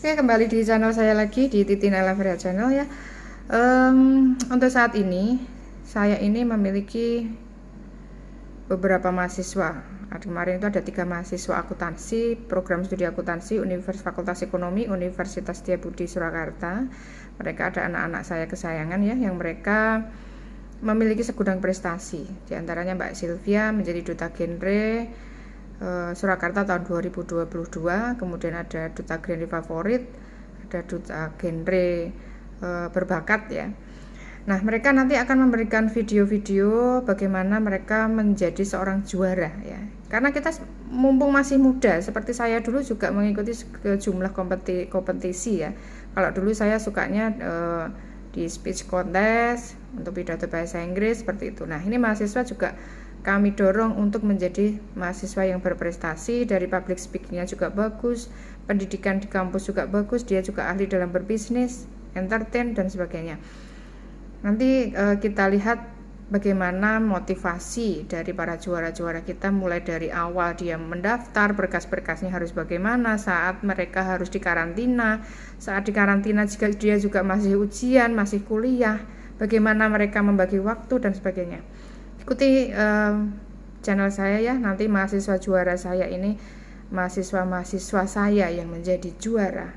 Oke, kembali di channel saya lagi di Titin Elevria Channel ya. Untuk saat ini saya ini memiliki beberapa mahasiswa. Kemarin itu ada 3 mahasiswa akuntansi, program studi akuntansi Fakultas Ekonomi Universitas Setiabudi Surakarta. Mereka ada anak-anak saya kesayangan ya, yang mereka memiliki segudang prestasi. Di antaranya Mbak Sylvia menjadi duta genre Surakarta tahun 2022, kemudian ada duta genre favorit, ada duta genre berbakat ya. Nah, mereka nanti akan memberikan video-video bagaimana mereka menjadi seorang juara ya. Karena kita mumpung masih muda, seperti saya dulu juga mengikuti sejumlah kompetisi ya. Kalau dulu saya sukanya di speech contest untuk pidato bahasa Inggris seperti itu. Nah, ini mahasiswa juga kami dorong untuk menjadi mahasiswa yang berprestasi, dari public speakingnya juga bagus, pendidikan di kampus juga bagus, dia juga ahli dalam berbisnis, entertain dan sebagainya. Nanti kita lihat bagaimana motivasi dari para juara-juara kita, mulai dari awal dia mendaftar, berkas-berkasnya harus bagaimana, saat mereka harus dikarantina, saat dikarantina jika dia juga masih ujian, masih kuliah, bagaimana mereka membagi waktu dan sebagainya. Ikuti channel saya ya, nanti mahasiswa juara saya ini, mahasiswa-mahasiswa saya yang menjadi juara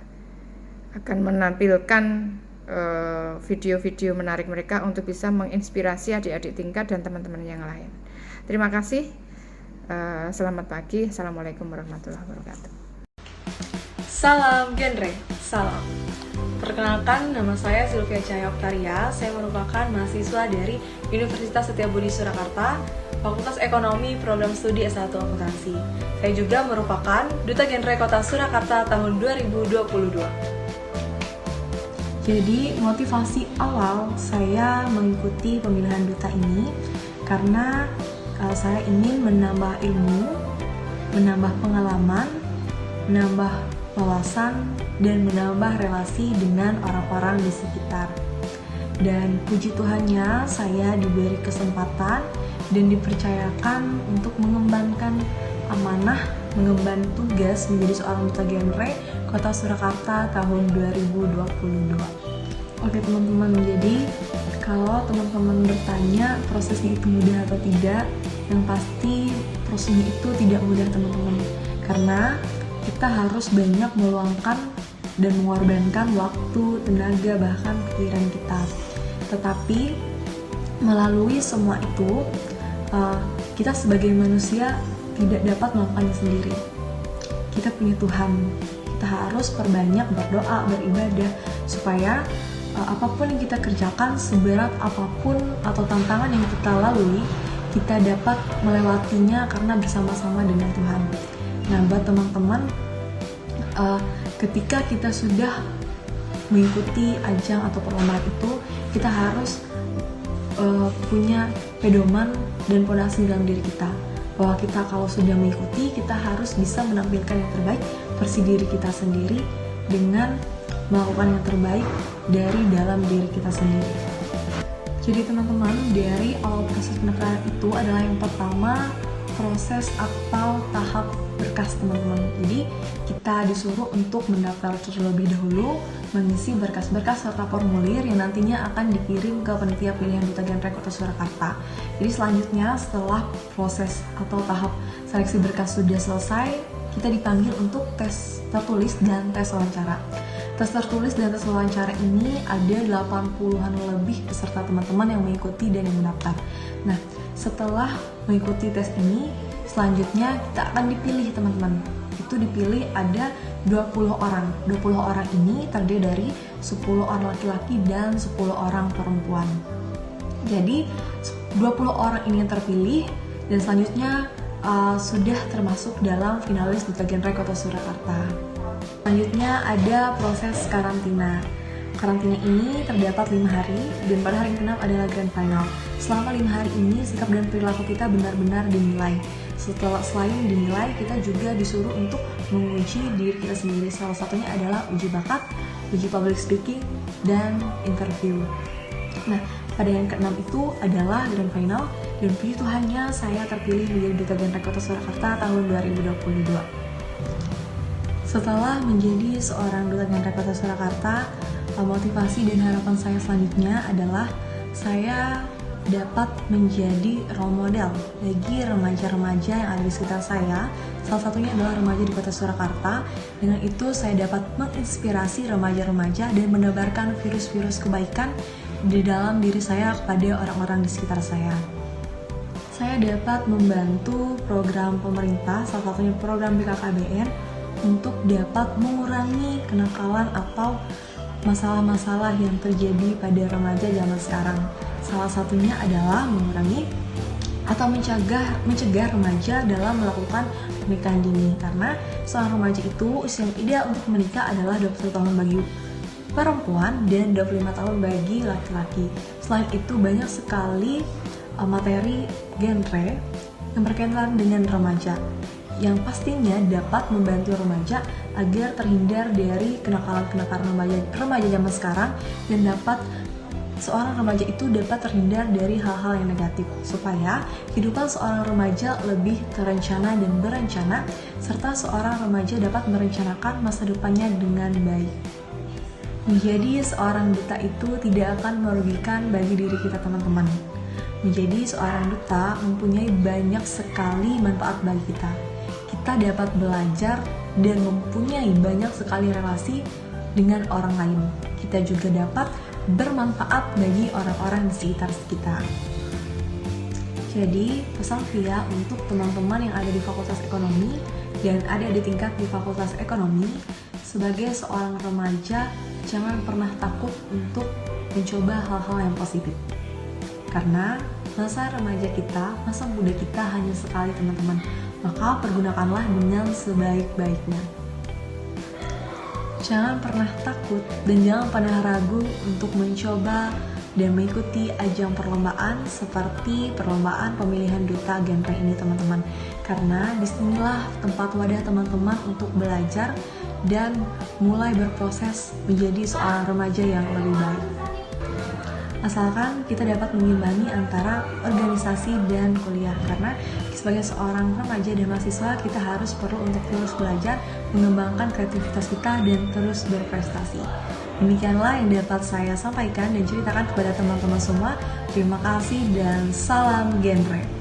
akan menampilkan video-video menarik mereka untuk bisa menginspirasi adik-adik tingkat dan teman-teman yang lain. Terima kasih, selamat pagi, assalamualaikum warahmatullahi wabarakatuh. Salam genre, salam. Perkenalkan, nama saya Sylvia Cahaya Oktaria. Saya merupakan mahasiswa dari Universitas Setiabudi Surakarta, Fakultas Ekonomi, Program Studi S1 Akuntansi. Saya juga merupakan Duta Genre Kota Surakarta tahun 2022. Jadi, motivasi awal saya mengikuti pemilihan duta ini karena saya ingin menambah ilmu, menambah pengalaman, menambah wawasan, dan menambah relasi dengan orang-orang di sekitar. Dan puji Tuhannya, saya diberi kesempatan dan dipercayakan untuk mengembankan amanah, mengemban tugas menjadi seorang duta genre Kota Surakarta tahun 2022. Oke teman-teman, jadi kalau teman-teman bertanya prosesnya itu mudah atau tidak, yang pasti prosesnya itu tidak mudah teman-teman, karena kita harus banyak meluangkan dan mengorbankan waktu, tenaga, bahkan pikiran kita. Tetapi melalui semua itu, kita sebagai manusia tidak dapat melakukannya sendiri. Kita punya Tuhan. Kita harus perbanyak berdoa, beribadah, supaya apapun yang kita kerjakan, seberat apapun atau tantangan yang kita lalui, kita dapat melewatinya karena bersama-sama dengan Tuhan. Nah, buat teman-teman, ketika kita sudah mengikuti ajang atau perlombaan itu, kita harus punya pedoman dan fondasi dalam diri kita, bahwa kita kalau sudah mengikuti, kita harus bisa menampilkan yang terbaik versi diri kita sendiri dengan melakukan yang terbaik dari dalam diri kita sendiri. Jadi teman-teman, dari awal proses pendaftaran itu adalah yang pertama, proses atau tahap berkas teman-teman. Jadi kita disuruh untuk mendaftar terlebih dahulu, mengisi berkas-berkas serta formulir yang nantinya akan dikirim ke panitia pilihan duta genre Kota Surakarta. Jadi selanjutnya, setelah proses atau tahap seleksi berkas sudah selesai, kita dipanggil untuk tes tertulis dan tes wawancara. Tes tertulis dan tes wawancara ini ada 80-an lebih peserta teman-teman yang mengikuti dan yang mendaftar. Nah, setelah mengikuti tes ini, selanjutnya kita akan dipilih teman-teman. Itu dipilih ada 20 orang. 20 orang ini terdiri dari 10 orang laki-laki dan 10 orang perempuan. Jadi 20 orang ini yang terpilih dan selanjutnya sudah termasuk dalam finalis duta genre Kota Surakarta. Selanjutnya ada proses karantina. Karantina ini terdapat 5 hari dan pada hari ke-6 adalah grand final. Selama 5 hari ini sikap dan perilaku kita benar-benar dinilai. Selain dinilai, kita juga disuruh untuk menguji diri kita sendiri. Salah satunya adalah uji bakat, uji public speaking, dan interview. Nah, pada yang ke-6 itu adalah grand final, dan puji Tuhannya saya terpilih menjadi duta genre Kota Surakarta tahun 2022. Setelah menjadi seorang duta genre Kota Surakarta, motivasi dan harapan saya selanjutnya adalah saya dapat menjadi role model bagi remaja-remaja yang ada di sekitar saya. Salah satunya adalah remaja di Kota Surakarta. Dengan itu saya dapat menginspirasi remaja-remaja dan menebarkan virus-virus kebaikan di dalam diri saya kepada orang-orang di sekitar saya. Saya dapat membantu program pemerintah, salah satunya program BKKBN, untuk dapat mengurangi kenakalan atau masalah-masalah yang terjadi pada remaja zaman sekarang. Salah satunya adalah mengurangi atau mencegah remaja dalam melakukan pernikahan dini, karena seorang remaja itu usia ideal untuk menikah adalah 21 tahun bagi perempuan dan 25 tahun bagi laki-laki. Selain itu banyak sekali materi genre yang berkaitan dengan remaja yang pastinya dapat membantu remaja agar terhindar dari kenakalan-kenakalan remaja zaman sekarang, dan dapat seorang remaja itu dapat terhindar dari hal-hal yang negatif, supaya kehidupan seorang remaja lebih terencana dan berencana, serta seorang remaja dapat merencanakan masa depannya dengan baik. Menjadi seorang duta itu tidak akan merugikan bagi diri kita, teman-teman. Menjadi seorang duta mempunyai banyak sekali manfaat bagi kita. Kita dapat belajar dan mempunyai banyak sekali relasi dengan orang lain. Kita juga dapat bermanfaat bagi orang-orang di sekitar kita. Jadi, pesan Via untuk teman-teman yang ada di Fakultas Ekonomi dan ada di tingkat di Fakultas Ekonomi, sebagai seorang remaja, jangan pernah takut untuk mencoba hal-hal yang positif. Karena masa remaja kita, masa muda kita hanya sekali, teman-teman. Maka pergunakanlah dengan sebaik-baiknya. Jangan pernah takut dan jangan pernah ragu untuk mencoba dan mengikuti ajang perlombaan seperti perlombaan pemilihan duta genre ini, teman-teman. Karena disinilah tempat wadah teman-teman untuk belajar dan mulai berproses menjadi seorang remaja yang lebih baik. Asalkan kita dapat mengimbangi antara organisasi dan kuliah, karena sebagai seorang remaja dan mahasiswa kita harus perlu untuk terus belajar, mengembangkan kreativitas kita dan terus berprestasi. Demikianlah yang dapat saya sampaikan dan ceritakan kepada teman-teman semua. Terima kasih dan salam genre.